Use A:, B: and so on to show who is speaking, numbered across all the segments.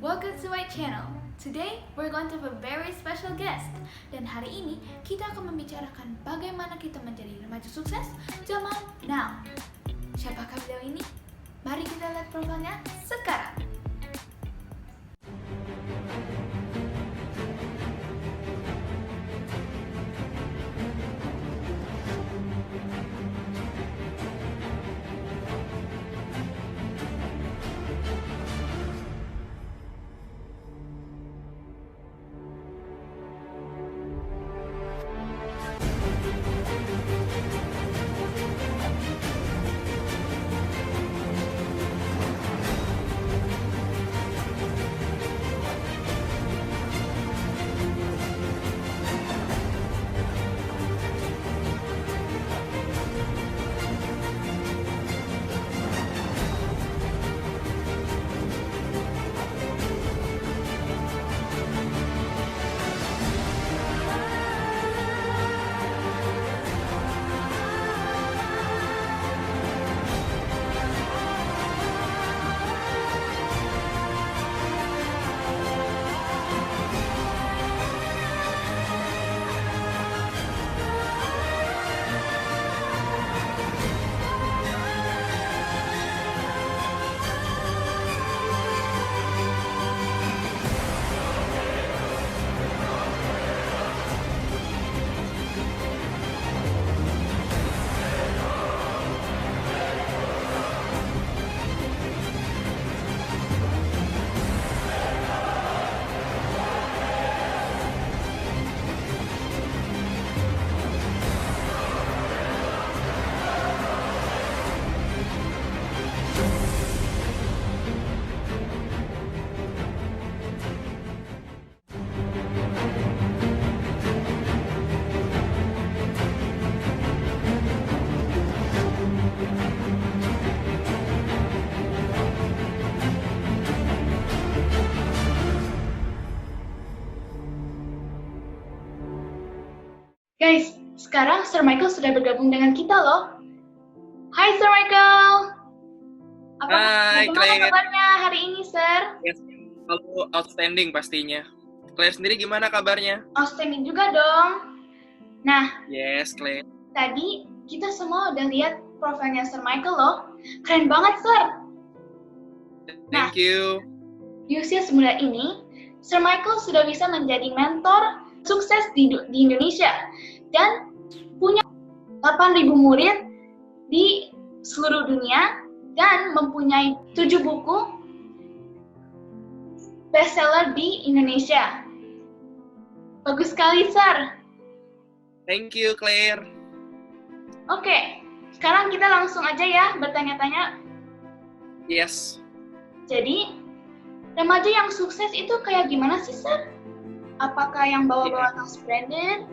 A: Welcome to my channel. Today we're going to have a very special guest. Dan hari ini kita akan membicarakan bagaimana kita menjadi remaja sukses zaman now. Siapakah beliau ini? Mari kita lihat profilnya sekarang. Guys, sekarang Sir Michael sudah bergabung dengan kita loh. Hai Sir Michael.
B: Hai,
A: Bagaimana
B: Claire.
A: kabarnya hari ini, Sir?
B: Yes, selalu outstanding pastinya. Claire sendiri gimana kabarnya?
A: Outstanding juga dong. Nah,
B: Yes, Claire.
A: tadi kita semua udah lihat profilnya Sir Michael loh. Keren banget, Sir.
B: Thank you.
A: Di usia semuda ini, Sir Michael sudah bisa menjadi mentor sukses di Indonesia dan punya 8.000 murid di seluruh dunia dan mempunyai 7 buku bestseller di Indonesia. Bagus sekali, Sir.
B: Thank you, Claire.
A: Oke, sekarang kita langsung aja ya bertanya-tanya.
B: Yes.
A: Jadi, remaja yang sukses itu kayak gimana sih, Sir? Apakah yang bawa-bawa tas branded?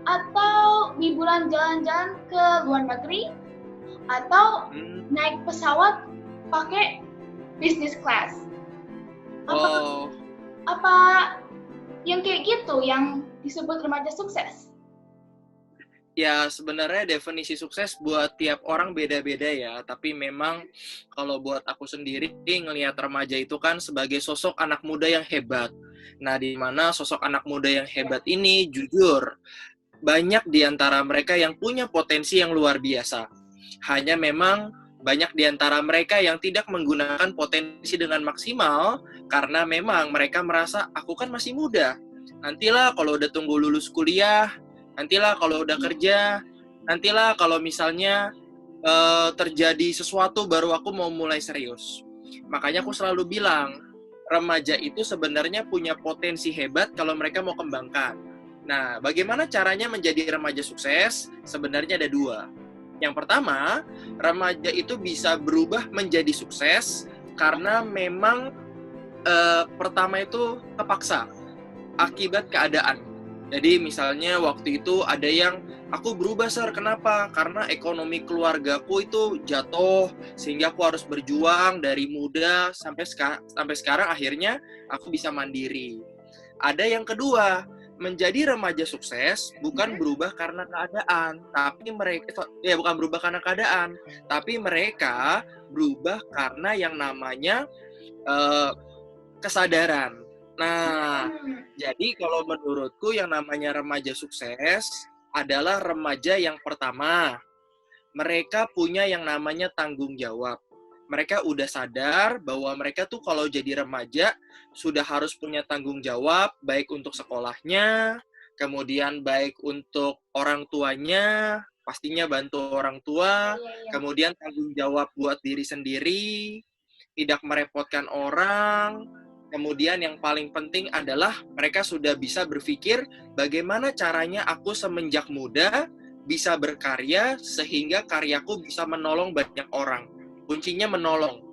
A: Atau liburan jalan-jalan ke luar negeri? Atau naik pesawat pakai business class?
B: Oh,
A: Apa yang kayak gitu yang disebut remaja sukses?
B: ya sebenarnya definisi sukses buat tiap orang beda-beda ya. Tapi memang kalau buat aku sendiri ngelihat remaja itu kan sebagai sosok anak muda yang hebat. Nah, di mana sosok anak muda yang hebat ini jujur banyak di antara mereka yang punya potensi yang luar biasa. Hanya memang banyak di antara mereka yang tidak menggunakan potensi dengan maksimal karena memang mereka merasa aku kan masih muda. Nantilah kalau udah tunggu lulus kuliah, nantilah kalau udah kerja, nantilah kalau misalnya terjadi sesuatu baru aku mau mulai serius. Makanya aku selalu bilang, remaja itu sebenarnya punya potensi hebat kalau mereka mau kembangkan. Nah, bagaimana caranya menjadi remaja sukses? Sebenarnya ada dua. Yang pertama, remaja itu bisa berubah menjadi sukses karena memang pertama itu terpaksa akibat keadaan. Jadi misalnya waktu itu ada yang aku berubah, Sir. Kenapa? Karena ekonomi keluargaku itu jatuh sehingga aku harus berjuang dari muda sampai sekarang akhirnya aku bisa mandiri. Ada yang kedua, menjadi remaja sukses bukan berubah karena keadaan, tapi mereka bukan berubah karena keadaan, tapi mereka berubah karena yang namanya kesadaran. Nah, jadi kalau menurutku yang namanya remaja sukses adalah remaja yang pertama, mereka punya yang namanya tanggung jawab. Mereka udah sadar bahwa mereka tuh kalau jadi remaja sudah harus punya tanggung jawab, baik untuk sekolahnya, kemudian baik untuk orang tuanya, pastinya bantu orang tua, kemudian tanggung jawab buat diri sendiri, tidak merepotkan orang, kemudian yang paling penting adalah mereka sudah bisa berpikir bagaimana caranya aku semenjak muda bisa berkarya sehingga karyaku bisa menolong banyak orang. Kuncinya menolong.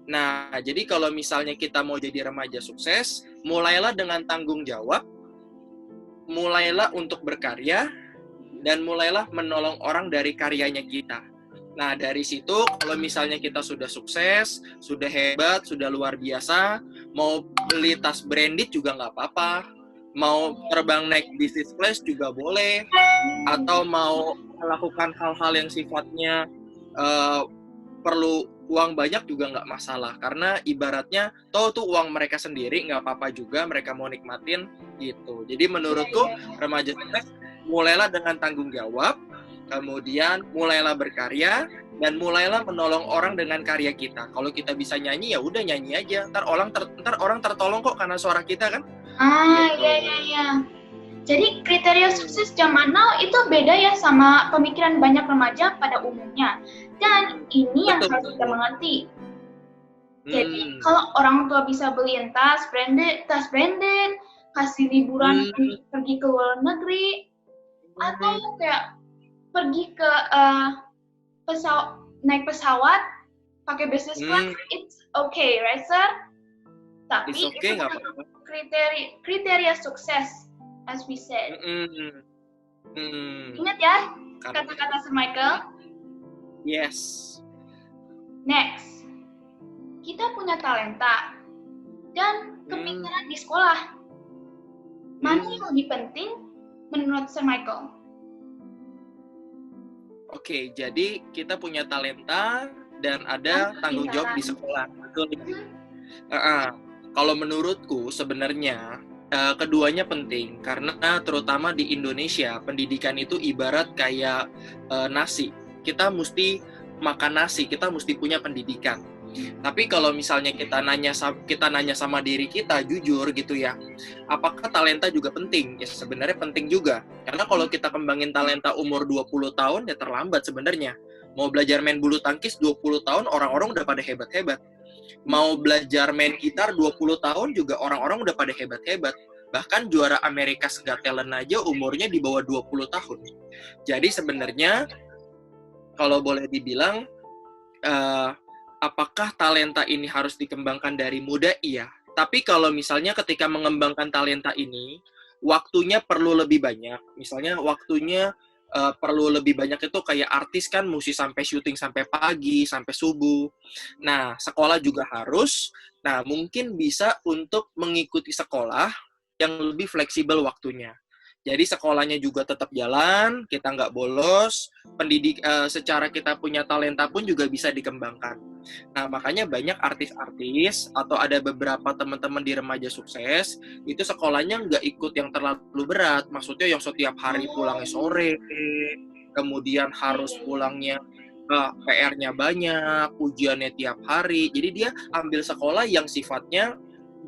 B: Nah, jadi kalau misalnya kita mau jadi remaja sukses, mulailah dengan tanggung jawab, mulailah untuk berkarya, dan mulailah menolong orang dari karyanya kita. Nah, dari situ kalau misalnya kita sudah sukses, sudah hebat, sudah luar biasa, mau beli tas branded juga nggak apa-apa, mau terbang naik business class juga boleh, atau mau melakukan hal-hal yang sifatnya perlu uang banyak juga nggak masalah, karena ibaratnya toh tuh uang mereka sendiri, nggak apa-apa juga, mereka mau nikmatin gitu. Jadi menurutku remaja sukses mulailah dengan tanggung jawab, kemudian mulailah berkarya, dan mulailah menolong orang dengan karya kita. Kalau kita bisa nyanyi ya udah nyanyi aja, ntar orang tertolong kok karena suara kita kan. Gitu.
A: Iya. Jadi kriteria sukses zaman now itu beda ya sama pemikiran banyak remaja pada umumnya. Dan ini yang harus kita mengerti. Jadi kalau orang tua bisa beliin tas branded, kasih liburan pergi ke luar negeri, atau kayak pergi ke naik pesawat pakai business class, it's okay, right sir? Tapi
B: it's okay,
A: itu kriteria sukses, as we said. Ingat ya kata-kata Sir Michael?
B: Yes.
A: Next, kita punya talenta dan kepintaran di sekolah. Mana yang lebih penting menurut Sir Michael?
B: Oke, jadi kita punya talenta dan ada tanggung jawab di sekolah. Betul. Kalau menurutku sebenarnya keduanya penting, karena terutama di Indonesia pendidikan itu ibarat kayak nasi. Kita mesti makan nasi, kita mesti punya pendidikan. Tapi kalau misalnya kita nanya sama diri kita jujur gitu ya, apakah talenta juga penting? Ya sebenarnya penting juga. Karena kalau kita kembangin talenta umur 20 tahun ya terlambat sebenarnya. Mau belajar main bulu tangkis 20 tahun orang-orang udah pada hebat-hebat. Mau belajar main gitar 20 tahun juga orang-orang udah pada hebat-hebat. Bahkan juara America's Got Talent aja umurnya di bawah 20 tahun. Jadi sebenarnya kalau boleh dibilang apakah talenta ini harus dikembangkan dari muda? Iya. Tapi kalau misalnya ketika mengembangkan talenta ini, waktunya perlu lebih banyak. Misalnya waktunya perlu lebih banyak itu kayak artis kan mesti sampai syuting sampai pagi, sampai subuh. Nah, sekolah juga harus. Nah, mungkin bisa untuk mengikuti sekolah yang lebih fleksibel waktunya. Jadi sekolahnya juga tetap jalan, kita nggak bolos, secara kita punya talenta pun juga bisa dikembangkan. Nah, makanya banyak artis-artis atau ada beberapa teman-teman di remaja sukses, itu sekolahnya nggak ikut yang terlalu berat. Maksudnya yang setiap hari pulangnya sore, kemudian harus pulangnya PR-nya banyak, ujiannya tiap hari. Jadi dia ambil sekolah yang sifatnya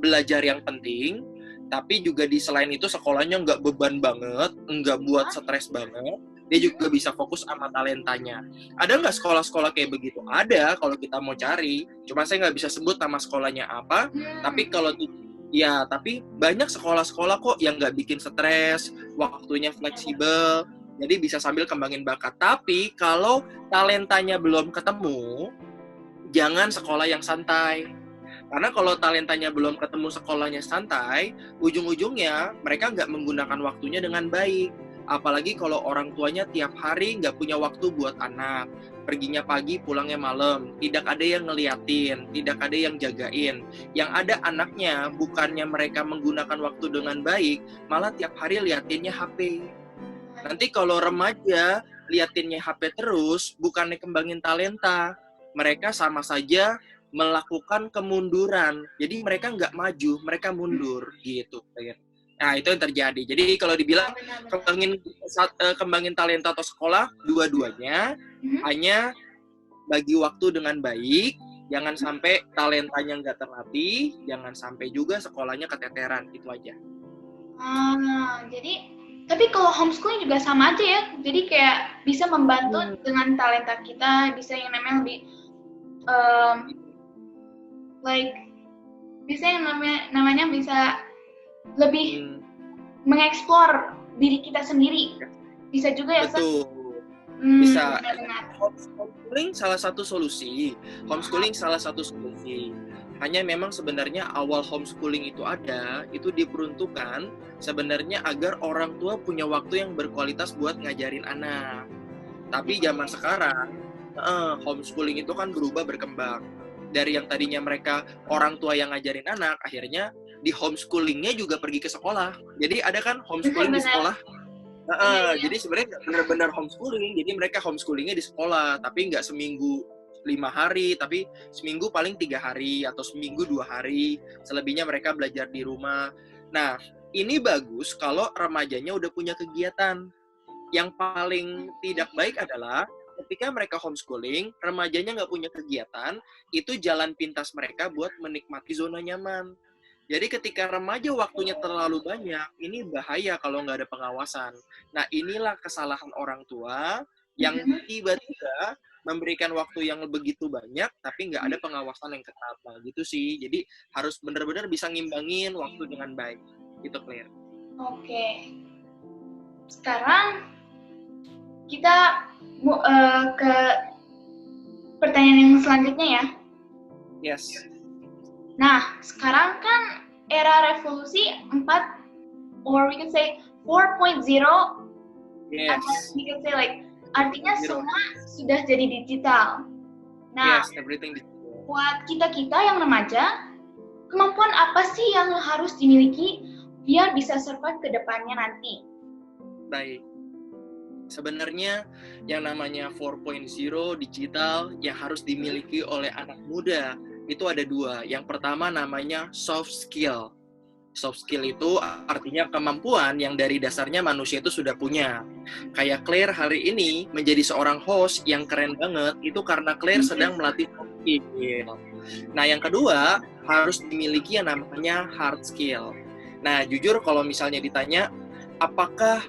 B: belajar yang penting, tapi juga di selain itu sekolahnya nggak beban banget, nggak buat stres banget, dia juga bisa fokus sama talentanya. Ada nggak sekolah-sekolah kayak begitu? Ada kalau kita mau cari, cuma saya nggak bisa sebut nama sekolahnya apa, tapi tapi banyak sekolah-sekolah kok yang nggak bikin stres, waktunya fleksibel, jadi bisa sambil kembangin bakat. Tapi kalau talentanya belum ketemu, jangan sekolah yang santai. Karena kalau talentanya belum ketemu sekolahnya santai, ujung-ujungnya mereka nggak menggunakan waktunya dengan baik. Apalagi kalau orang tuanya tiap hari nggak punya waktu buat anak. Perginya pagi, pulangnya malam. Tidak ada yang ngeliatin, tidak ada yang jagain. Yang ada anaknya, bukannya mereka menggunakan waktu dengan baik, malah tiap hari liatinnya HP. Nanti kalau remaja liatinnya HP terus, bukannya kembangin talenta. Mereka sama saja melakukan kemunduran. Jadi mereka nggak maju, mereka mundur gitu. Nah, itu yang terjadi. Jadi kalau dibilang kembangin talenta atau sekolah, dua-duanya hanya bagi waktu dengan baik, jangan sampai talentanya nggak terlatih, jangan sampai juga sekolahnya keteteran, itu aja.
A: Jadi tapi kalau homeschooling juga sama aja ya, jadi kayak bisa membantu dengan talenta kita, bisa yang namanya lebih bisa yang namanya bisa lebih mengeksplor diri kita sendiri, bisa juga ya.
B: Betul. Bisa. Homeschooling salah satu solusi. Hanya memang sebenarnya awal homeschooling itu ada, itu diperuntukkan sebenarnya agar orang tua punya waktu yang berkualitas buat ngajarin anak. Tapi zaman sekarang, homeschooling itu kan berubah, berkembang. Dari yang tadinya mereka orang tua yang ngajarin anak, akhirnya di homeschoolingnya juga pergi ke sekolah. Jadi ada kan homeschooling di sekolah. Jadi sebenarnya nggak benar-benar homeschooling, jadi mereka homeschoolingnya di sekolah, tapi nggak seminggu 5 hari, tapi seminggu paling 3 hari, atau seminggu 2 hari, selebihnya mereka belajar di rumah. Nah, ini bagus kalau remajanya udah punya kegiatan. Yang paling tidak baik adalah ketika mereka homeschooling, remajanya nggak punya kegiatan, itu jalan pintas mereka buat menikmati zona nyaman. Jadi ketika remaja waktunya terlalu banyak, ini bahaya kalau nggak ada pengawasan. Nah, inilah kesalahan orang tua yang tiba-tiba memberikan waktu yang begitu banyak, tapi nggak ada pengawasan yang ketat. Nah, gitu sih. Jadi harus benar-benar bisa ngimbangin waktu dengan baik. Itu clear.
A: Oke. Sekarang kita ke pertanyaan yang selanjutnya ya.
B: Yes.
A: Nah, sekarang kan era revolusi 4, or we can say 4.0.
B: Yes.
A: We can say like, artinya semua sudah jadi digital. Nah,
B: yes, everything digital.
A: Buat kita-kita yang remaja, kemampuan apa sih yang harus dimiliki biar bisa survive ke depannya nanti?
B: Baik. Sebenarnya yang namanya 4.0 digital yang harus dimiliki oleh anak muda itu ada 2. Yang pertama namanya soft skill. Soft skill itu artinya kemampuan yang dari dasarnya manusia itu sudah punya. Kayak Claire hari ini menjadi seorang host yang keren banget, itu karena Claire sedang melatih soft skill. Nah, yang kedua harus dimiliki yang namanya hard skill. Nah, jujur kalau misalnya ditanya, apakah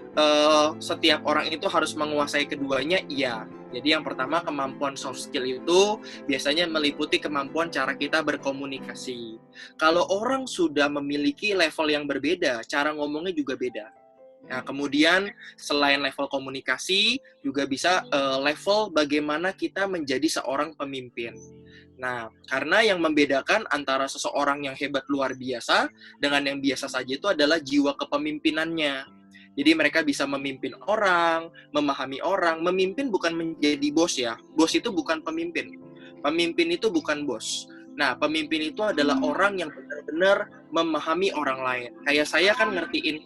B: setiap orang itu harus menguasai keduanya? Iya. Jadi yang pertama, kemampuan soft skill itu biasanya meliputi kemampuan cara kita berkomunikasi. Kalau orang sudah memiliki level yang berbeda, cara ngomongnya juga beda. Nah, kemudian selain level komunikasi, juga bisa level bagaimana kita menjadi seorang pemimpin. Nah, karena yang membedakan antara seseorang yang hebat luar biasa dengan yang biasa saja itu adalah jiwa kepemimpinannya. Jadi mereka bisa memimpin orang, memahami orang. Memimpin bukan menjadi bos ya. Bos itu bukan pemimpin. Pemimpin itu bukan bos. Nah, pemimpin itu adalah orang yang benar-benar memahami orang lain. Kayak saya kan ngertiin,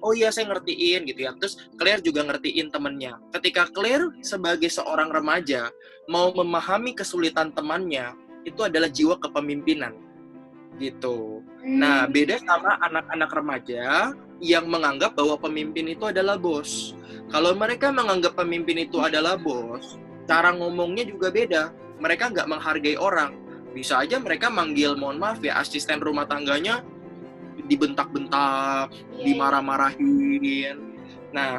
B: oh iya saya ngertiin gitu ya. Terus Claire juga ngertiin temennya. Ketika Claire sebagai seorang remaja mau memahami kesulitan temannya, itu adalah jiwa kepemimpinan. Gitu. Nah, beda sama anak-anak remaja yang menganggap bahwa pemimpin itu adalah bos. Kalau mereka menganggap pemimpin itu adalah bos, cara ngomongnya juga beda. Mereka nggak menghargai orang. Bisa aja mereka manggil, mohon maaf ya, asisten rumah tangganya dibentak-bentak, dimarah-marahin. Nah,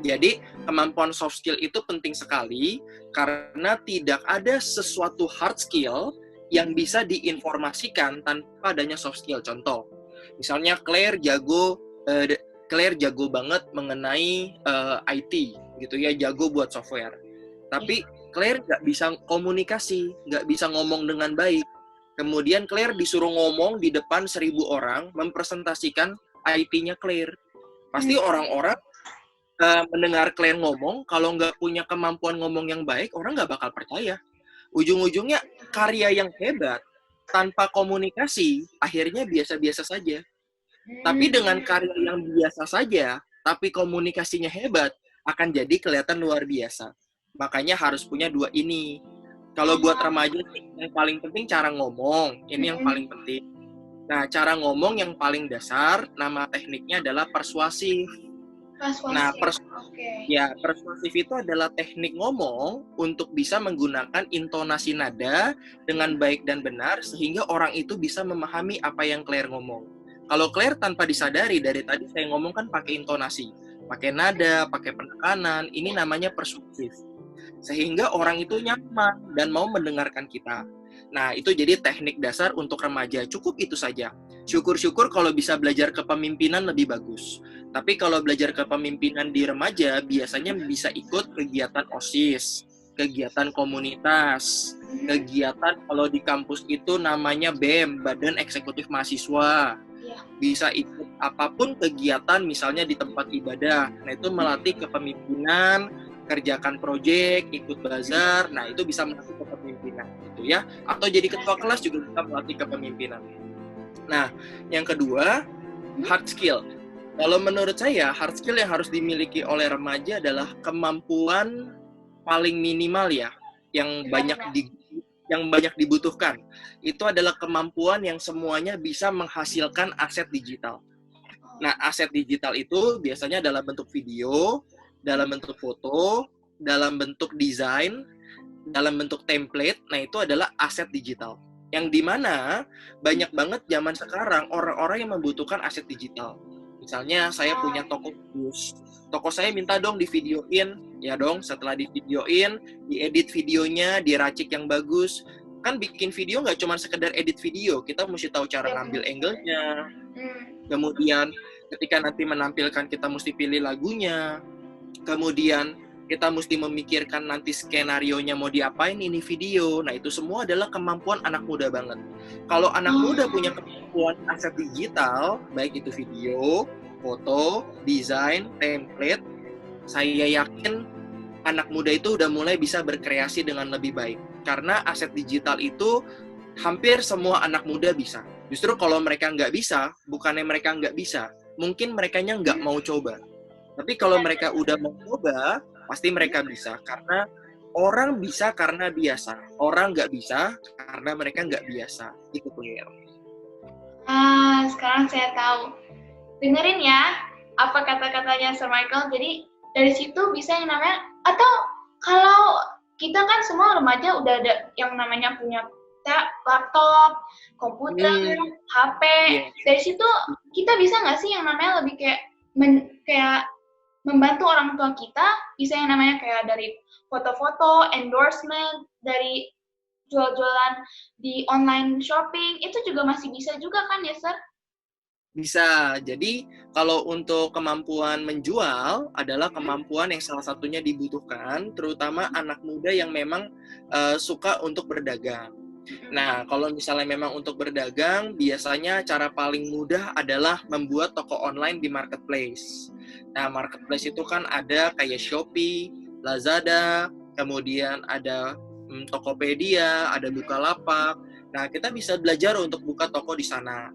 B: jadi kemampuan soft skill itu penting sekali karena tidak ada sesuatu hard skill yang bisa diinformasikan tanpa adanya soft skill. Contoh, misalnya Claire jago banget mengenai IT, gitu ya, jago buat software. Tapi Claire nggak bisa komunikasi, nggak bisa ngomong dengan baik. Kemudian Claire disuruh ngomong di depan 1.000 orang, mempresentasikan IT-nya Claire. Pasti orang-orang mendengar Claire ngomong, kalau nggak punya kemampuan ngomong yang baik, orang nggak bakal percaya. Ujung-ujungnya karya yang hebat tanpa komunikasi akhirnya biasa-biasa saja. Tapi dengan karya yang biasa saja tapi komunikasinya hebat akan jadi kelihatan luar biasa. Makanya harus punya 2 ini. Kalau buat remaja sih, yang paling penting cara ngomong. Ini yang paling penting. Nah, cara ngomong yang paling dasar, nama tekniknya adalah persuasif. Nah, persuasif itu adalah teknik ngomong untuk bisa menggunakan intonasi nada dengan baik dan benar sehingga orang itu bisa memahami apa yang Claire ngomong. Kalau Claire tanpa disadari, dari tadi saya ngomong kan pakai intonasi, pakai nada, pakai penekanan, ini namanya persuasif. Sehingga orang itu nyaman dan mau mendengarkan kita. Nah, itu jadi teknik dasar untuk remaja. Cukup itu saja. Syukur-syukur kalau bisa belajar kepemimpinan lebih bagus. Tapi kalau belajar kepemimpinan di remaja, biasanya bisa ikut kegiatan OSIS, kegiatan komunitas, kegiatan kalau di kampus itu namanya BEM, Badan Eksekutif Mahasiswa. Bisa ikut apapun kegiatan, misalnya di tempat ibadah. Nah, itu melatih kepemimpinan, kerjakan proyek, ikut bazar, nah itu bisa melatih kepemimpinan gitu ya. Atau jadi ketua kelas juga bisa melatih kepemimpinan. Nah, yang kedua, hard skill. Kalau menurut saya, hard skill yang harus dimiliki oleh remaja adalah kemampuan paling minimal ya, yang banyak dibutuhkan. Itu adalah kemampuan yang semuanya bisa menghasilkan aset digital. Nah, aset digital itu biasanya dalam bentuk video, dalam bentuk foto, dalam bentuk desain, dalam bentuk template. Nah, itu adalah aset digital. Yang dimana banyak banget zaman sekarang orang-orang yang membutuhkan aset digital. Misalnya saya punya toko khusus. Toko saya minta dong divideoin. Ya dong, setelah divideoin, diedit videonya, diracik yang bagus. Kan bikin video nggak cuma sekedar edit video. Kita mesti tahu cara ngambil angle-nya. Kemudian ketika nanti menampilkan, kita mesti pilih lagunya. Kemudian kita mesti memikirkan nanti skenario-nya mau diapain ini video. Nah, itu semua adalah kemampuan anak muda banget. Kalau anak muda punya kemampuan aset digital, baik itu video, foto, desain, template, saya yakin anak muda itu udah mulai bisa berkreasi dengan lebih baik. Karena aset digital itu hampir semua anak muda bisa. Justru kalau mereka nggak bisa, bukannya mereka nggak bisa, mungkin merekanya nggak mau coba. Tapi kalau mereka udah mau coba, pasti mereka bisa. Karena orang bisa karena biasa. Orang nggak bisa karena mereka nggak biasa. Itu clear.
A: Sekarang saya tahu. Dengerin ya, apa kata-katanya Sir Michael. Jadi, dari situ bisa yang namanya, atau kalau kita kan semua remaja udah ada yang namanya punya laptop, komputer, HP. Dari situ, kita bisa nggak sih yang namanya lebih kayak membantu orang tua kita, bisa yang namanya kayak dari foto-foto, endorsement, dari jual-jualan di online shopping, itu juga masih bisa juga kan ya, Sir?
B: Bisa. Jadi, kalau untuk kemampuan menjual adalah kemampuan yang salah satunya dibutuhkan, terutama anak muda yang memang suka untuk berdagang. Nah, kalau misalnya memang untuk berdagang, biasanya cara paling mudah adalah membuat toko online di marketplace. Nah, marketplace itu kan ada kayak Shopee, Lazada, kemudian ada Tokopedia, ada Bukalapak. Nah, kita bisa belajar untuk buka toko di sana.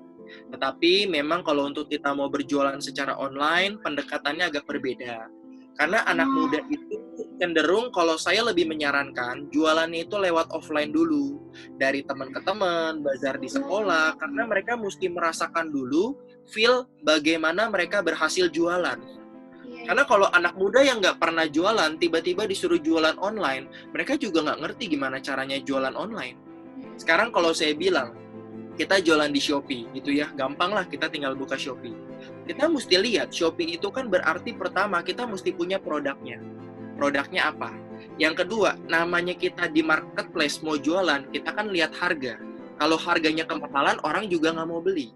B: Tetapi memang kalau untuk kita mau berjualan secara online, pendekatannya agak berbeda. Karena anak muda itu cenderung, kalau saya lebih menyarankan, jualannya itu lewat offline dulu. Dari teman ke teman, bazar di sekolah, karena mereka mesti merasakan dulu feel bagaimana mereka berhasil jualan. Karena kalau anak muda yang nggak pernah jualan, tiba-tiba disuruh jualan online, mereka juga nggak ngerti gimana caranya jualan online. Sekarang kalau saya bilang, kita jualan di Shopee, gitu ya, gampang lah, kita tinggal buka Shopee. Kita mesti lihat, Shopee itu kan berarti pertama, kita mesti punya produknya. Produknya apa? Yang kedua, namanya kita di marketplace mau jualan, kita kan lihat harga. Kalau harganya kemahalan, orang juga nggak mau beli.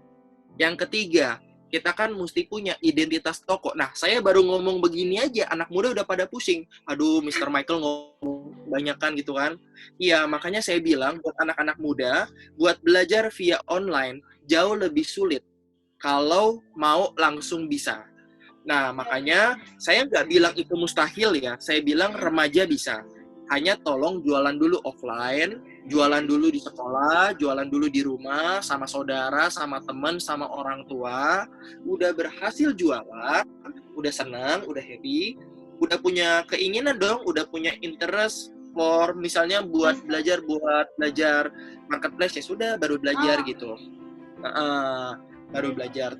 B: Yang ketiga, kita kan mesti punya identitas toko. Nah, saya baru ngomong begini aja, anak muda udah pada pusing. Aduh, Mr. Michael ngomong banyak kan gitu kan. Iya, makanya saya bilang buat anak-anak muda, buat belajar via online jauh lebih sulit kalau mau langsung bisa. Nah, makanya saya nggak bilang itu mustahil ya. Saya bilang remaja bisa. Hanya tolong jualan dulu offline, jualan dulu di sekolah, jualan dulu di rumah, sama saudara, sama teman, sama orang tua. Udah berhasil jualan, udah senang, udah happy, udah punya keinginan dong, udah punya interest, platform, misalnya buat belajar marketplace, ya sudah baru belajar gitu. Baru belajar.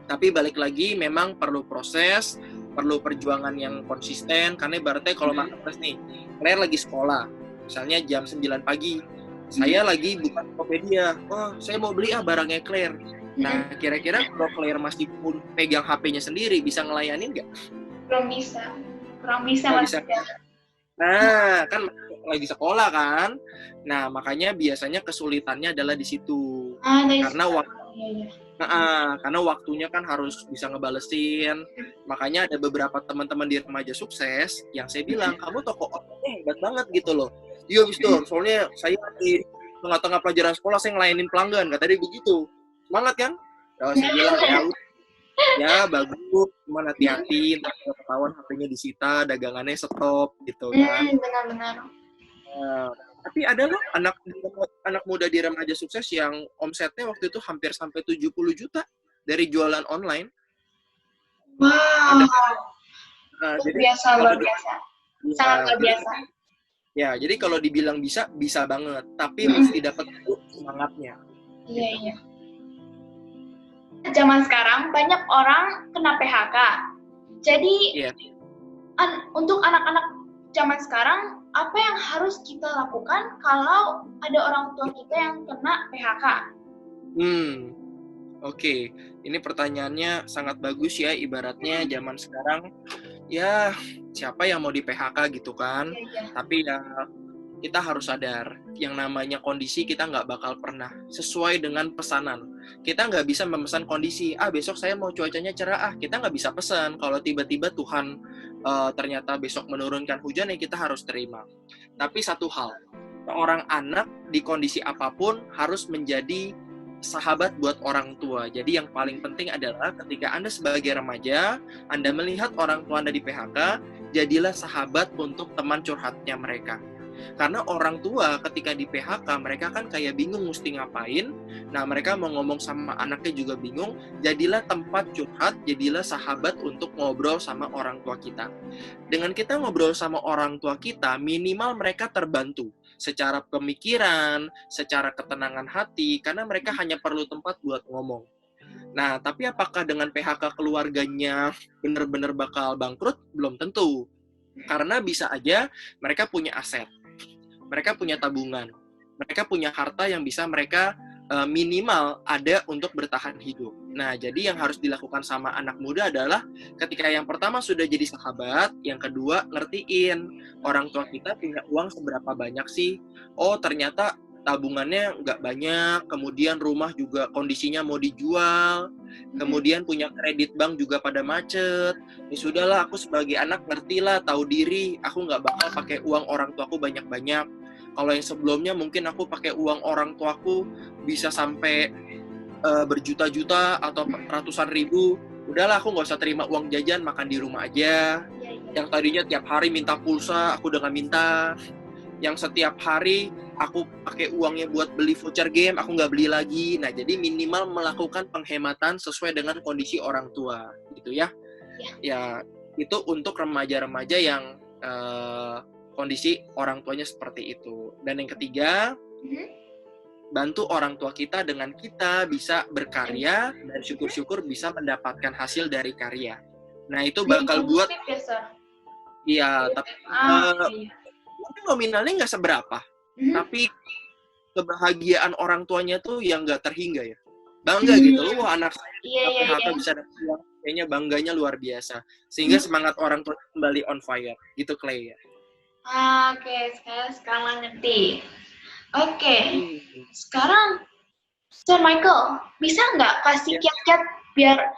B: Tapi balik lagi memang perlu proses, perlu perjuangan yang konsisten, karena ibaratnya kalau marketplace nih, Claire lagi sekolah, misalnya jam 9 pagi, saya lagi buka Tokopedia, saya mau beli barangnya Claire. Nah, kira-kira kalau Claire masih pun pegang HP-nya sendiri, bisa ngelayanin nggak?
A: Kurang bisa Mas.
B: Nah, kan lagi sekolah kan. Nah, makanya biasanya kesulitannya adalah di situ. Karena waktunya kan harus bisa ngebalesin. Makanya ada beberapa teman-teman di remaja sukses yang saya bilang, kamu toko online hebat banget gitu loh. Iya, Mister, soalnya saya di tengah-tengah pelajaran sekolah saya ngelayanin pelanggan, kata dia begitu. Semangat kan? Saya bilang, ya bagus, cuman hati-hati, ntar ketahuan HP-nya disita, dagangannya stop gitu kan.
A: Benar-benar.
B: Tapi ada loh anak muda di remaja sukses yang omsetnya waktu itu hampir sampai 70 juta dari jualan online.
A: Wow. Luar biasa. Sangat luar biasa.
B: Ya, jadi kalau dibilang bisa banget, tapi mesti dapat semangatnya.
A: Iya. Zaman sekarang banyak orang kena PHK. Jadi untuk anak-anak zaman sekarang, apa yang harus kita lakukan kalau ada orang tua kita yang kena PHK?
B: Oke. Ini pertanyaannya sangat bagus ya. Ibaratnya zaman sekarang, ya siapa yang mau di PHK gitu kan? Tapi ya kita harus sadar, yang namanya kondisi kita nggak bakal pernah sesuai dengan pesanan. Kita nggak bisa memesan kondisi, besok saya mau cuacanya cerah, kita nggak bisa pesan. Kalau tiba-tiba Tuhan ternyata besok menurunkan hujan, ya kita harus terima. Tapi satu hal, seorang anak di kondisi apapun harus menjadi sahabat buat orang tua. Jadi yang paling penting adalah ketika Anda sebagai remaja, Anda melihat orang tua Anda di PHK, jadilah sahabat untuk teman curhatnya mereka. Karena orang tua ketika di PHK, mereka kan kayak bingung mesti ngapain. Nah, mereka mau ngomong sama anaknya juga bingung. Jadilah tempat curhat, jadilah sahabat untuk ngobrol sama orang tua kita. Dengan kita ngobrol sama orang tua kita, minimal mereka terbantu secara pemikiran, secara ketenangan hati, karena mereka hanya perlu tempat buat ngomong. Nah, tapi apakah dengan PHK keluarganya benar-benar bakal bangkrut? Belum tentu. Karena bisa aja mereka punya aset. Mereka punya tabungan, mereka punya harta yang bisa mereka minimal ada untuk bertahan hidup. Nah, jadi yang harus dilakukan sama anak muda adalah ketika yang pertama sudah jadi sahabat, yang kedua ngertiin orang tua kita punya uang seberapa banyak sih. Oh, ternyata tabungannya nggak banyak, kemudian rumah juga kondisinya mau dijual, kemudian punya kredit bank juga pada macet. Ya sudahlah, aku sebagai anak ngertilah, tahu diri, aku nggak bakal pakai uang orang tuaku banyak-banyak. Kalau yang sebelumnya mungkin aku pakai uang orang tuaku bisa sampai berjuta-juta atau ratusan ribu, udahlah aku nggak usah terima uang jajan, makan di rumah aja. Yang tadinya tiap hari minta pulsa, aku udah nggak minta. Yang setiap hari aku pakai uangnya buat beli voucher game, aku nggak beli lagi. Nah, jadi minimal melakukan penghematan sesuai dengan kondisi orang tua, gitu ya. Ya, itu untuk remaja-remaja yang kondisi orang tuanya seperti itu. Dan yang ketiga, bantu orang tua kita dengan kita bisa berkarya dan syukur-syukur bisa mendapatkan hasil dari karya. Nah, itu bakal buat tapi mungkin nominalnya nggak seberapa, tapi kebahagiaan orang tuanya tuh yang nggak terhingga ya. Bangga gitu loh, wah anak saya bisa dapat uang, kayaknya bangganya luar biasa. Sehingga semangat orang tua kembali on fire, gitu Clay ya.
A: Oke, sekarang ngerti. Oke, sekarang Sir Michael, bisa nggak kasih kiat-kiat biar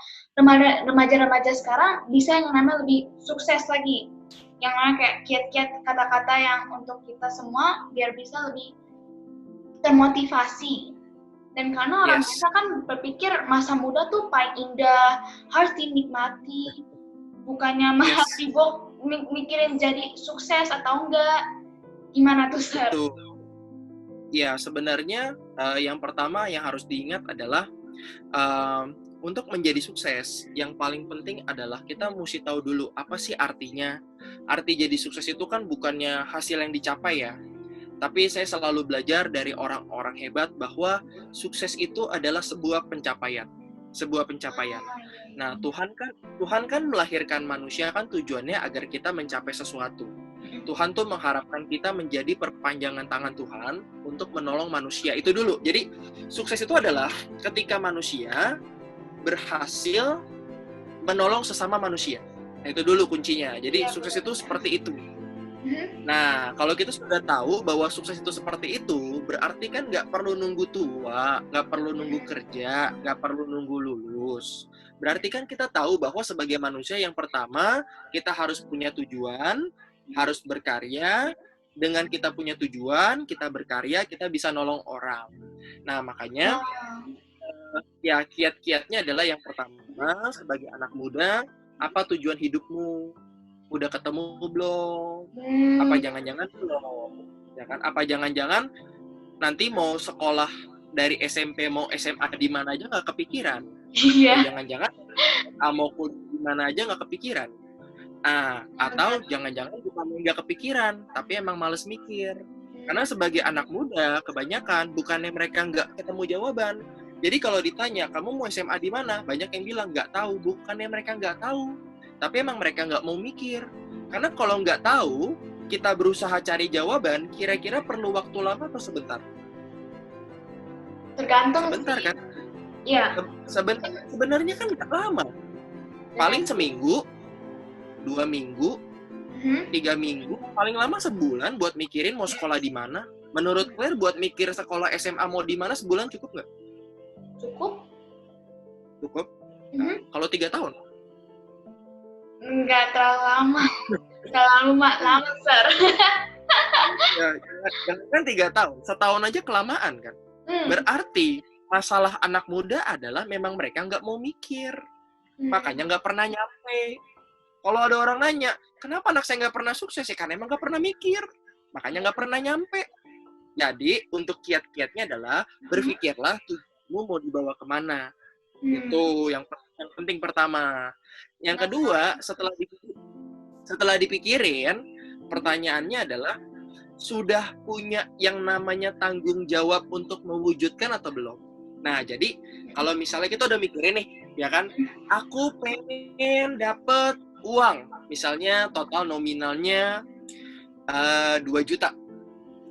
A: remaja-remaja sekarang bisa yang namanya lebih sukses lagi? Yang mana kayak kiat-kiat kata-kata yang untuk kita semua biar bisa lebih termotivasi. Dan karena orang biasa kan berpikir masa muda tuh paling indah, harus dinikmati, bukannya malah sibuk mikirin jadi sukses atau enggak. Gimana tuh, Sir?
B: Ya, sebenarnya yang pertama yang harus diingat adalah untuk menjadi sukses, yang paling penting adalah kita mesti tahu dulu apa sih artinya. Arti jadi sukses itu kan bukannya hasil yang dicapai ya. Tapi saya selalu belajar dari orang-orang hebat bahwa sukses itu adalah sebuah pencapaian. Sebuah pencapaian. Nah, Tuhan kan melahirkan manusia kan tujuannya agar kita mencapai sesuatu. Tuhan tuh mengharapkan kita menjadi perpanjangan tangan Tuhan untuk menolong manusia. Itu dulu. Jadi, sukses itu adalah ketika manusia berhasil menolong sesama manusia. Nah, itu dulu kuncinya. Jadi sukses itu seperti itu. Nah, kalau kita sudah tahu bahwa sukses itu seperti itu, berarti kan nggak perlu nunggu tua, nggak perlu nunggu kerja, nggak perlu nunggu lulus. Berarti kan kita tahu bahwa sebagai manusia yang pertama, kita harus punya tujuan, harus berkarya. Dengan kita punya tujuan, kita berkarya, kita bisa nolong orang. Nah, makanya ya kiat-kiatnya adalah yang pertama sebagai anak muda, apa tujuan hidupmu? Udah ketemu belum? Apa jangan-jangan belum? Ya kan? Apa jangan-jangan nanti mau sekolah dari SMP mau SMA di mana aja nggak kepikiran?
A: Iya.
B: Jangan-jangan mau kuliah di mana aja nggak kepikiran? Atau jangan-jangan bukan nggak kepikiran, tapi emang males mikir. Karena sebagai anak muda, kebanyakan bukannya mereka nggak ketemu jawaban. Jadi kalau ditanya, kamu mau SMA di mana? Banyak yang bilang nggak tahu. Bukannya mereka nggak tahu, tapi emang mereka nggak mau mikir. Karena kalau nggak tahu, kita berusaha cari jawaban, kira-kira perlu waktu lama atau sebentar?
A: Tergantung
B: Sebentar
A: sih.
B: kan?
A: Iya.
B: Sebenarnya kan nggak lama. Paling seminggu, 2 minggu, 3 minggu, paling lama sebulan buat mikirin mau sekolah di mana. Menurut Claire, buat mikir sekolah SMA mau di mana sebulan cukup nggak? Cukup. Nah, kalau 3 tahun?
A: Nggak terlalu lama. Terlalu lama, Sir.
B: Ya, kan 3 tahun. Setahun aja kelamaan kan? Berarti masalah anak muda adalah memang mereka nggak mau mikir. Makanya nggak pernah nyampe. Kalau ada orang nanya, kenapa anak saya nggak pernah sukses? Ya karena emang nggak pernah mikir. Makanya nggak pernah nyampe. Jadi, untuk kiat-kiatnya adalah berpikirlah tujuanmu mau dibawa kemana. Itu yang penting pertama. Yang kedua, setelah dipikirin, pertanyaannya adalah, sudah punya yang namanya tanggung jawab untuk mewujudkan atau belum? Nah, jadi kalau misalnya kita udah mikirin nih, ya kan, aku pengen dapet uang, misalnya total nominalnya 2 juta,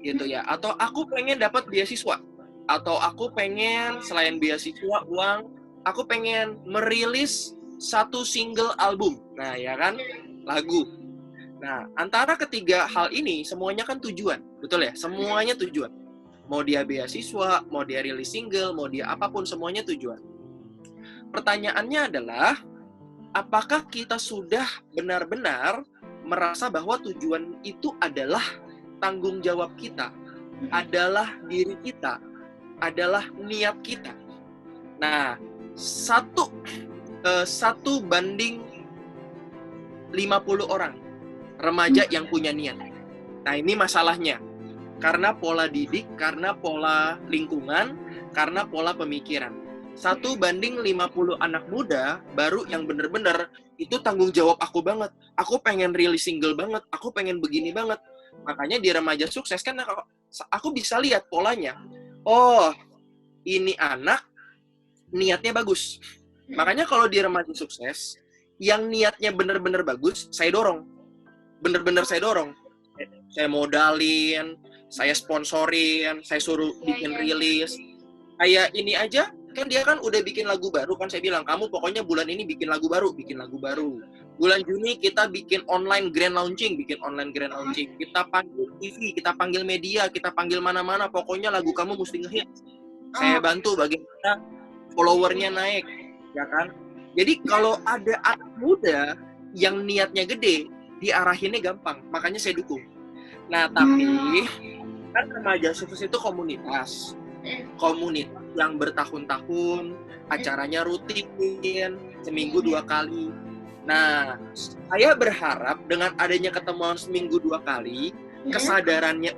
B: gitu ya. Atau aku pengen dapat beasiswa, atau aku pengen selain beasiswa uang, aku pengen merilis 1 single album, nah ya kan, lagu. Nah, antara ketiga hal ini semuanya kan tujuan, betul ya? Semuanya tujuan. Mau dia beasiswa, mau dia rilis single, mau dia apapun, semuanya tujuan. Pertanyaannya adalah, apakah kita sudah benar-benar merasa bahwa tujuan itu adalah tanggung jawab kita, adalah diri kita, adalah niat kita? Nah, 1 banding 50 orang remaja yang punya niat. Nah, ini masalahnya. Karena pola didik, karena pola lingkungan, karena pola pemikiran. 1 banding 50 anak muda baru yang bener-bener itu tanggung jawab aku banget. Aku pengen rilis single banget, aku pengen begini banget. Makanya di remaja sukses kan aku bisa lihat polanya. Oh, ini anak niatnya bagus. Makanya kalau di remaja sukses, yang niatnya bener-bener bagus, saya dorong. Bener-bener saya dorong. Saya modalin, saya sponsorin, saya suruh bikin rilis. Kayak ini aja, kan dia kan udah bikin lagu baru, kan saya bilang, kamu pokoknya bulan ini bikin lagu baru. Bulan Juni kita bikin online grand launching. Kita panggil TV, kita panggil media, kita panggil mana-mana, pokoknya lagu kamu mesti ngehits. Saya bantu bagaimana followernya naik, ya kan? Jadi kalau ada anak muda yang niatnya gede, diarahinnya gampang, makanya saya dukung. Nah, tapi kan remaja sukses itu komunitas yang bertahun-tahun, acaranya rutin, seminggu 2 kali. Nah, saya berharap dengan adanya ketemuan seminggu 2 kali, kesadarannya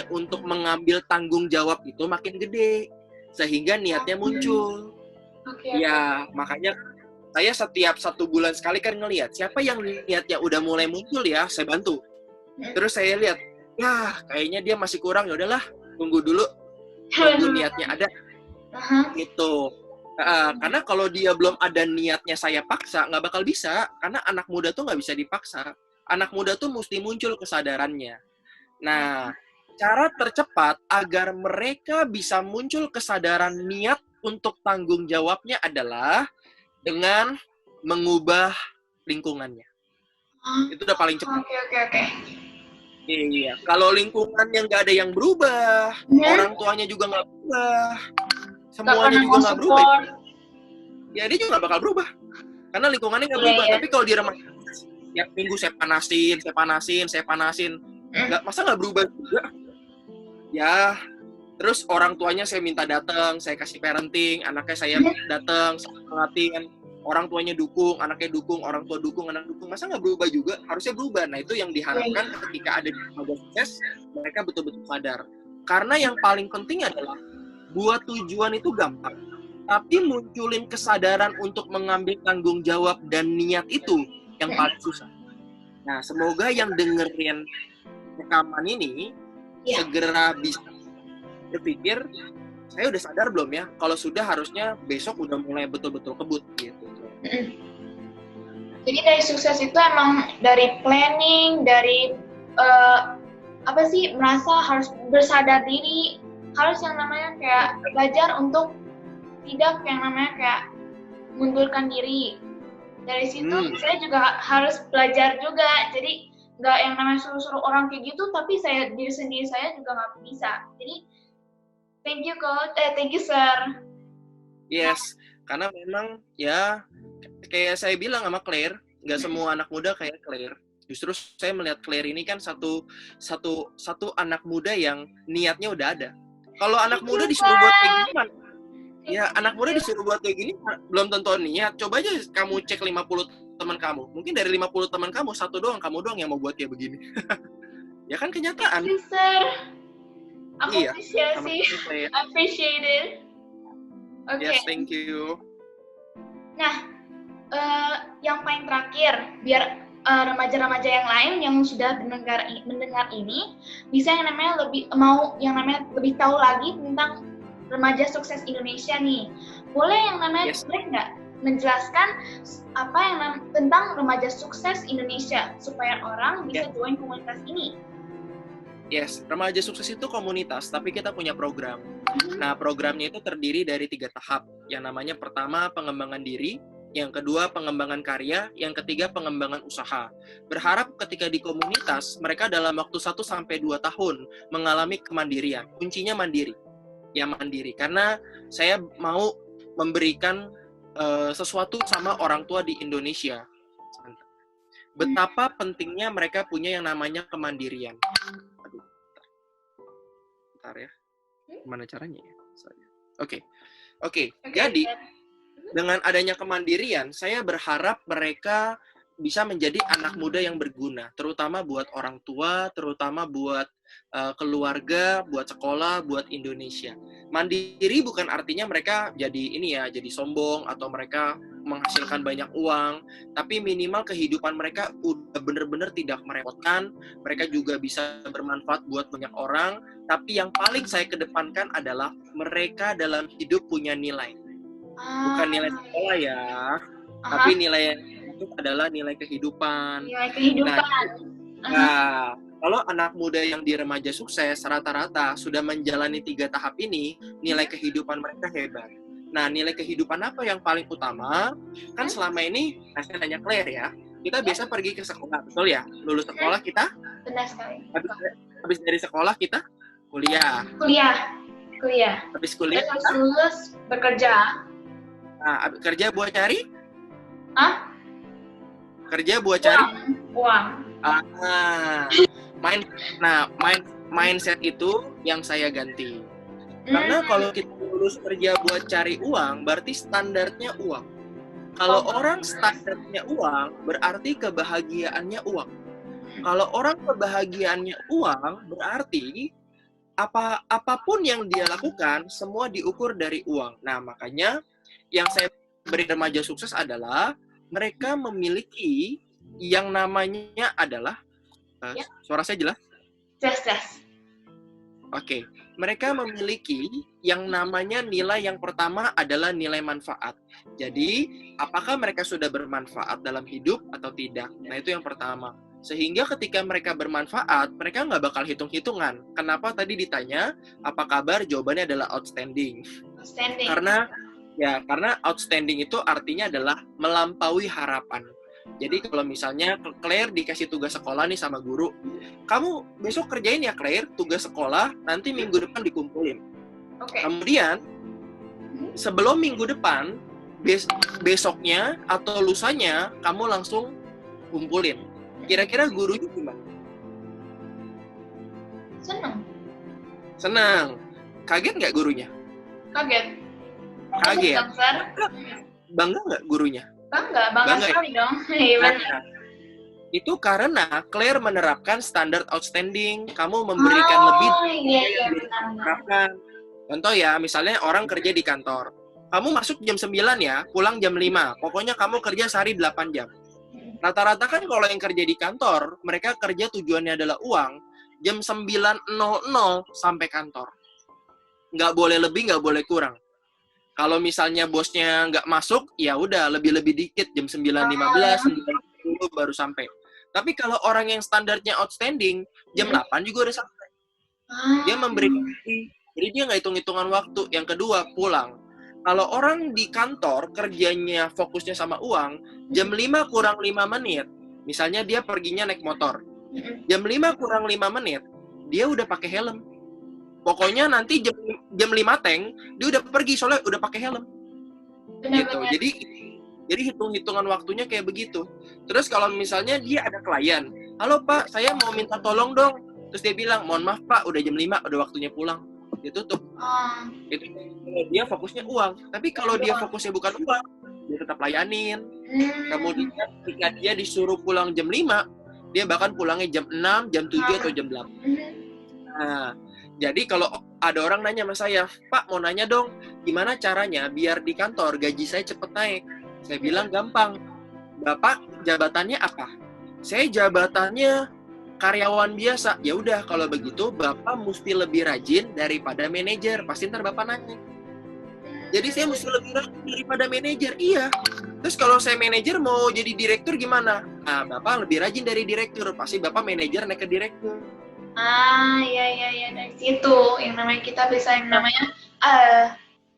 B: untuk mengambil tanggung jawab itu makin gede, sehingga niatnya muncul.
A: Oke.
B: Ya, makanya saya setiap 1 bulan sekali kan ngelihat siapa yang niatnya udah mulai muncul ya, saya bantu. Terus saya lihat, ya kayaknya dia masih kurang, ya udahlah, tunggu dulu, tunggu niatnya ada, gitu. Karena kalau dia belum ada niatnya saya paksa, nggak bakal bisa. Karena anak muda tuh nggak bisa dipaksa. Anak muda tuh mesti muncul kesadarannya. Nah, cara tercepat agar mereka bisa muncul kesadaran niat untuk tanggung jawabnya adalah dengan mengubah lingkungannya. Itu udah paling cepat.
A: Oke.
B: Iya, kalau lingkungan yang nggak ada yang berubah, orang tuanya juga nggak berubah, semuanya juga nggak berubah, ya dia juga nggak bakal berubah. Karena lingkungannya nggak berubah. Tapi kalau di remaja, tiap minggu saya panasin, masa nggak berubah juga? Ya, terus orang tuanya saya minta datang, saya kasih parenting, anaknya saya datang, saya ngeliatin, orang tuanya dukung, anaknya dukung, orang tua dukung, anak dukung, masa nggak berubah juga? Harusnya berubah. Nah, itu yang diharapkan ketika ada di remaja sukses, mereka betul-betul sadar. Karena yang paling penting adalah buat tujuan itu gampang, tapi munculin kesadaran untuk mengambil tanggung jawab dan niat itu yang paling susah. Nah, semoga yang dengerin rekaman ini segera bisa berpikir, saya udah sadar belum ya? Kalau sudah, harusnya besok udah mulai betul-betul kebut gitu.
A: Jadi dari sukses itu emang dari planning, dari merasa harus bersadar diri, harus yang namanya kayak belajar untuk tidak yang namanya kayak mundurkan diri. Dari situ saya juga harus belajar juga. Jadi nggak yang namanya suruh-suruh orang kayak gitu, tapi diri sendiri saya juga nggak bisa. Jadi thank you coach, thank you sir.
B: Yes, karena memang ya kayak saya bilang sama Claire, nggak semua anak muda kayak Claire. Justru saya melihat Claire ini kan satu anak muda yang niatnya udah ada. Kalau anak muda disuruh buat kayak gini, ya anak muda disuruh buat kayak gini belum tentu niat. Coba aja kamu cek 50 teman kamu. Mungkin dari 50 teman kamu, kamu doang yang mau buat kayak begini. Ya kan kenyataan.
A: Thank you, sir. Aku
B: iya,
A: appreciate it.
B: Okay. Yes, thank you.
A: Nah, yang paling terakhir, biar remaja-remaja yang lain yang sudah mendengar ini bisa yang namanya lebih tahu lagi tentang remaja sukses Indonesia nih. Boleh yang namanya boleh nggak menjelaskan apa yang tentang remaja sukses Indonesia supaya orang bisa join komunitas ini?
B: Yes, remaja sukses itu komunitas, tapi kita punya program. Nah, programnya itu terdiri dari 3 tahap. Yang namanya pertama pengembangan diri, yang kedua pengembangan karya, yang ketiga pengembangan usaha. Berharap ketika di komunitas, mereka dalam waktu 1-2 tahun mengalami kemandirian. Kuncinya mandiri. Ya mandiri, karena saya mau memberikan sesuatu sama orang tua di Indonesia. Betapa pentingnya mereka punya yang namanya kemandirian. Bentar ya. Gimana caranya ya? Oke. Jadi dengan adanya kemandirian, saya berharap mereka bisa menjadi anak muda yang berguna, terutama buat orang tua, terutama buat keluarga, buat sekolah, buat Indonesia. Mandiri bukan artinya mereka jadi sombong atau mereka menghasilkan banyak uang, tapi minimal kehidupan mereka udah benar-benar tidak merepotkan, mereka juga bisa bermanfaat buat banyak orang, tapi yang paling saya kedepankan adalah mereka dalam hidup punya nilai. Bukan nilai sekolah ya, tapi nilai itu adalah nilai kehidupan. Nah, kalau anak muda yang di remaja sukses rata-rata sudah menjalani 3 tahap ini, nilai kehidupan mereka hebat. Nah, nilai kehidupan apa yang paling utama? Kan selama ini, saya nanya Claire ya, kita biasa pergi ke sekolah, betul ya? Lulus sekolah kita?
A: Benar sekali.
B: Habis dari sekolah kita kuliah. Habis kuliah kita
A: lulus bekerja.
B: Nah, kerja buat cari? Kerja buat cari?
A: Uang.
B: Mindset itu yang saya ganti. Karena kalau kita lulus kerja buat cari uang, berarti standarnya uang. Kalau orang standarnya uang, berarti kebahagiaannya uang. Kalau orang kebahagiaannya uang, berarti apapun yang dia lakukan, semua diukur dari uang. Nah, makanya Yang saya beri remaja sukses adalah mereka memiliki yang namanya adalah suara saya jelas?
A: Jelas.
B: Oke. Mereka memiliki yang namanya nilai yang pertama adalah nilai manfaat. Jadi, apakah mereka sudah bermanfaat dalam hidup atau tidak? Nah, itu yang pertama. Sehingga ketika mereka bermanfaat, mereka nggak bakal hitung-hitungan. Kenapa tadi ditanya, apa kabar? Jawabannya adalah outstanding. Karena outstanding itu artinya adalah melampaui harapan. Jadi kalau misalnya Claire dikasih tugas sekolah nih sama guru, kamu besok kerjain ya Claire, tugas sekolah, nanti minggu depan dikumpulin.
A: Okay.
B: Kemudian, sebelum minggu depan, besoknya atau lusanya, kamu langsung kumpulin. Kira-kira gurunya gimana? Senang. Kaget nggak gurunya?
A: Kaget.
B: Bangga nggak gurunya?
A: Bangga sekali ya? Dong. Iya.
B: Itu karena Claire menerapkan standar outstanding. Kamu memberikan lebih
A: benar.
B: Contoh ya, misalnya orang kerja di kantor. Kamu masuk jam 9 ya, pulang jam 5. Pokoknya kamu kerja sehari 8 jam. Rata-rata kan kalau yang kerja di kantor, mereka kerja tujuannya adalah uang, jam 9.00 sampai kantor. Nggak boleh lebih, nggak boleh kurang. Kalau misalnya bosnya nggak masuk, ya udah lebih-lebih dikit, jam 9.15, 9.10 baru sampai. Tapi kalau orang yang standarnya outstanding, jam 8 juga udah sampai. Dia memberikan, jadi dia nggak hitung-hitungan waktu. Yang kedua, pulang. Kalau orang di kantor, kerjanya fokusnya sama uang, jam 5 kurang 5 menit, misalnya dia perginya naik motor, jam 5 kurang 5 menit, dia udah pakai helm. Pokoknya nanti jam 5 teng, dia udah pergi soalnya udah pakai helm. Gitu. Jadi hitung-hitungan waktunya kayak begitu. Terus kalau misalnya dia ada klien, halo Pak, saya mau minta tolong dong. Terus dia bilang, mohon maaf Pak, udah jam 5, udah waktunya pulang. Ditutup. Itu dia fokusnya uang. Tapi kalau dia fokusnya bukan uang, dia tetap layanin. Kemudian ketika dia disuruh pulang jam 5, dia bahkan pulangnya jam 6, jam 7, atau jam 8. Nah, jadi kalau ada orang nanya sama saya, Pak mau nanya dong, gimana caranya biar di kantor gaji saya cepet naik? Saya bilang gampang. Bapak jabatannya apa? Saya jabatannya karyawan biasa. Ya udah kalau begitu Bapak mesti lebih rajin daripada manajer. Pasti ntar Bapak nanya. Jadi saya mesti lebih rajin daripada manajer. Iya. Terus kalau saya manajer mau jadi direktur gimana? Nah, Bapak lebih rajin dari direktur. Pasti Bapak manajer naik ke direktur.
A: Iya, dari situ yang namanya kita bisa yang namanya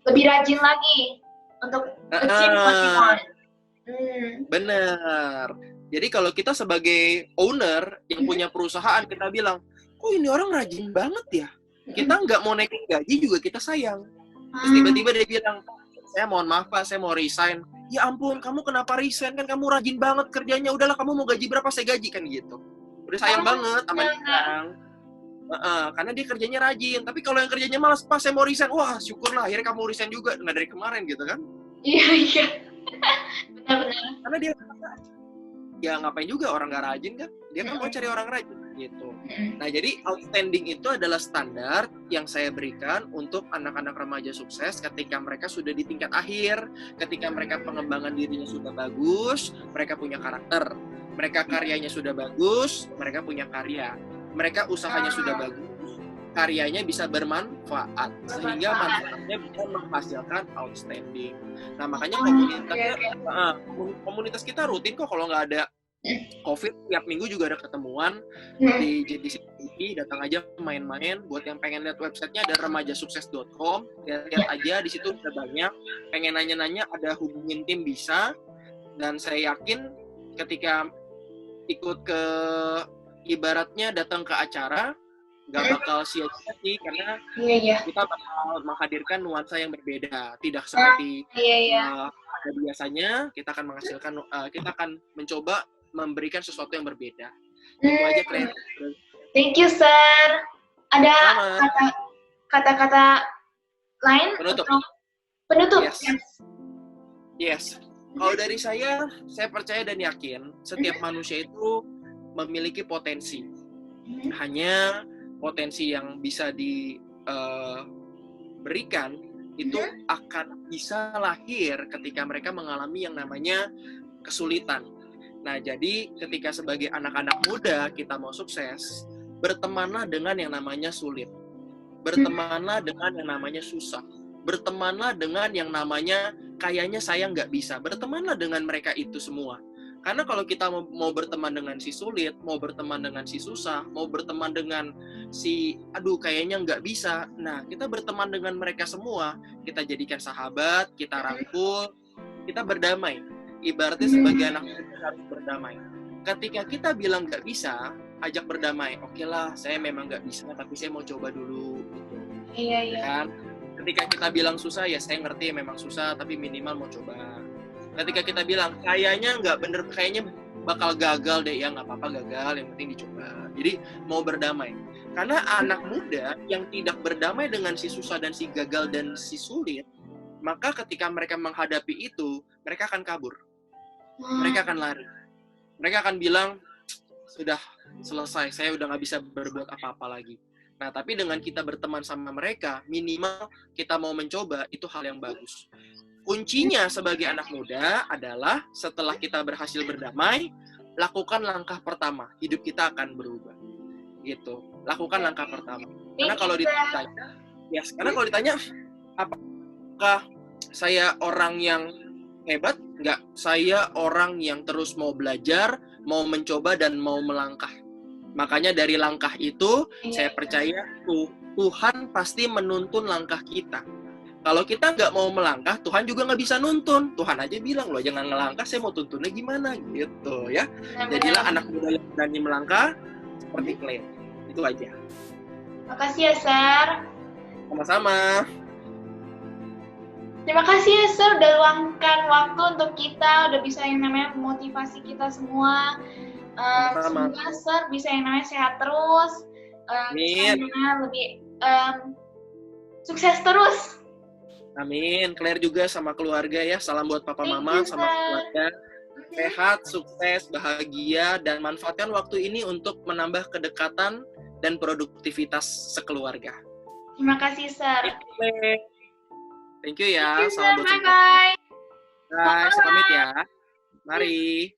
A: lebih rajin lagi untuk achieve what you want.
B: Bener. Jadi kalau kita sebagai owner yang punya perusahaan, kita bilang, kok ini orang rajin banget ya? Kita nggak mau naikin gaji juga kita sayang. Terus tiba-tiba dia bilang, saya mohon maaf Pak, saya mau resign. Ya ampun, kamu kenapa resign? Kan kamu rajin banget kerjanya. Udahlah, kamu mau gaji berapa, saya gaji kan gitu. Udah sayang banget sama dia. Karena dia kerjanya rajin. Tapi kalau yang kerjanya malas, Pak saya mau resign. Wah syukurlah akhirnya kamu resign juga. Nggak dari kemarin gitu kan.
A: Iya. Benar-benar.
B: Karena dia ya ngapain juga orang nggak rajin kan. Dia kan mau cari orang rajin gitu. Nah jadi outstanding itu adalah standar yang saya berikan untuk anak-anak remaja sukses ketika mereka sudah di tingkat akhir. Ketika mereka pengembangan dirinya sudah bagus, mereka punya karakter. Mereka karyanya sudah bagus, mereka punya karya. Mereka usahanya sudah bagus, karyanya bisa bermanfaat, sehingga manfaatnya bisa menghasilkan outstanding. Nah makanya komunitas kita rutin kok kalau nggak ada COVID, tiap minggu juga ada ketemuan di JDC, datang aja main-main. Buat yang pengen lihat websitenya ada remajasukses.com, lihat aja di situ udah banyak. Pengen nanya-nanya ada hubungin tim bisa, dan saya yakin ketika ikut ke ibaratnya datang ke acara nggak bakal sia-sia sih karena kita bakal menghadirkan nuansa yang berbeda, tidak seperti pada biasanya. Kita akan menghasilkan, kita akan mencoba memberikan sesuatu yang berbeda. Itu aja Claire.
A: Thank you sir. Ada kata-kata lain penutup?
B: Yes. Kalau dari saya percaya dan yakin setiap manusia itu memiliki potensi. Hanya potensi yang bisa diberikan itu akan bisa lahir ketika mereka mengalami yang namanya kesulitan. Nah, jadi ketika sebagai anak-anak muda kita mau sukses, bertemanlah dengan yang namanya sulit. Bertemanlah dengan yang namanya susah. Bertemanlah dengan yang namanya kayaknya saya nggak bisa. Bertemanlah dengan mereka itu semua. Karena kalau kita mau berteman dengan si sulit, mau berteman dengan si susah, mau berteman dengan si aduh kayaknya nggak bisa, nah kita berteman dengan mereka semua, kita jadikan sahabat, kita rangkul, kita berdamai. Ibaratnya sebagai anak muda harus berdamai. Ketika kita bilang nggak bisa, ajak berdamai. Oke lah, saya memang nggak bisa, tapi saya mau coba dulu. Gitu.
A: Iya.
B: Kan? Ketika kita bilang susah, ya saya ngerti memang susah, tapi minimal mau coba. Ketika kita bilang kayaknya nggak bener, kayaknya bakal gagal deh, ya nggak apa-apa gagal, yang penting dicoba. Jadi mau berdamai. Karena anak muda yang tidak berdamai dengan si susah dan si gagal dan si sulit, maka ketika mereka menghadapi itu, mereka akan kabur. Mereka akan lari. Mereka akan bilang, sudah selesai, saya udah nggak bisa berbuat apa-apa lagi. Nah, tapi dengan kita berteman sama mereka, minimal kita mau mencoba, itu hal yang bagus. Kuncinya sebagai anak muda adalah setelah kita berhasil berdamai, lakukan langkah pertama. Hidup kita akan berubah. Gitu. Lakukan langkah pertama. Karena kalau ditanya, apakah saya orang yang hebat? Enggak. Saya orang yang terus mau belajar, mau mencoba, dan mau melangkah. Makanya dari langkah itu, saya percaya Tuhan pasti menuntun langkah kita. Kalau kita nggak mau melangkah, Tuhan juga nggak bisa nuntun. Tuhan aja bilang, loh jangan ngelangkah, saya mau tuntunnya gimana gitu ya. Jadilah anak muda yang berani melangkah seperti Claire. Itu aja.
A: Makasih ya, Sir.
B: Sama-sama.
A: Terima kasih ya, Sir, udah luangkan waktu untuk kita, udah bisa yang namanya motivasi kita semua. Semoga Sir bisa yang namanya sehat terus, bisa yang namanya lebih sukses terus.
B: Amin. Claire juga sama keluarga ya. Salam buat papa mama sama keluarga. Sehat, sukses, bahagia, dan manfaatkan waktu ini untuk menambah kedekatan dan produktivitas sekeluarga.
A: Terima kasih, Sir.
B: Thank you ya.
A: Thank you,
B: salam buat
A: bye-bye.
B: Bye, saya pamit ya. Mari.